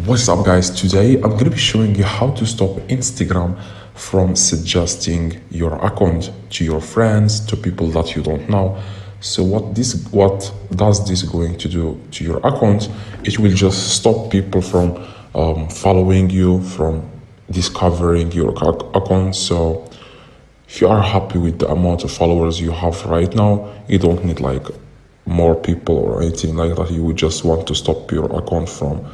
What's up guys, today I'm going to be showing you how to stop Instagram from suggesting your account to your friends, to people that you don't know. So what does this going to do to your account? It will just stop people from following you, from discovering your account. So if you are happy with the amount of followers you have right now, you don't need like more people or anything like that. You would just want to stop your account from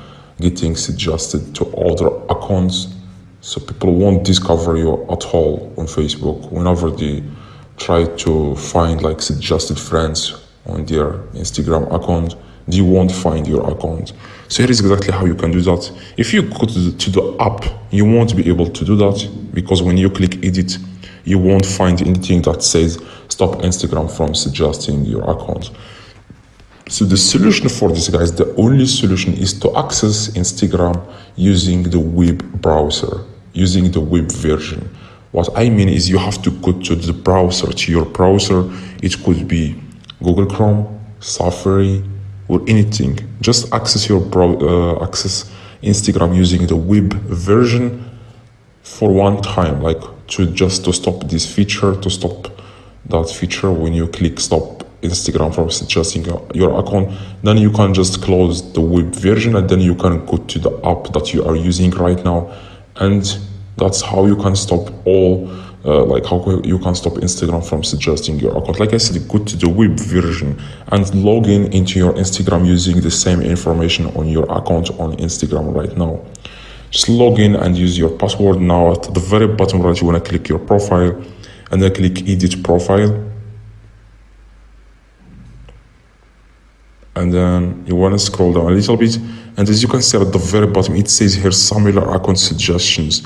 getting suggested to other accounts, so people won't discover you at all on Facebook. Whenever they try to find like suggested friends on their Instagram account, they won't find your account. So here is exactly how you can do that. If you go to the app, you won't be able to do that, because when you click edit, you won't find anything that says stop Instagram from suggesting your account. So the solution for this, guys, the only solution is to access Instagram using the web browser, using the web version. What I mean is you have to go to the browser, to your browser. It could be Google Chrome, Safari, or anything. Just access access Instagram using the web version for one time, like to stop this feature, to stop that feature. When you click stop Instagram from suggesting your account, then you can just close the web version and then you can go to the app that you are using right now, and that's how you can stop how you can stop Instagram from suggesting your account. Like I said, go to the web version and log in into your Instagram using the same information on your account on Instagram right now. Just log in and use your password. Now at the very bottom right, you want to click your profile and then click edit profile. And then you want to scroll down a little bit, and as you can see at the very bottom, it says here similar account suggestions.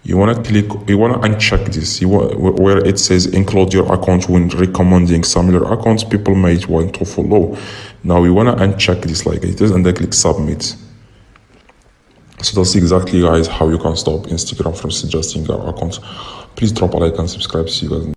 You want to uncheck this. Where it says include your account when recommending similar accounts people might want to follow. Now we want to uncheck this like it is, and then click submit. So that's exactly, guys, how you can stop Instagram from suggesting your account. Please drop a like and subscribe. See you guys.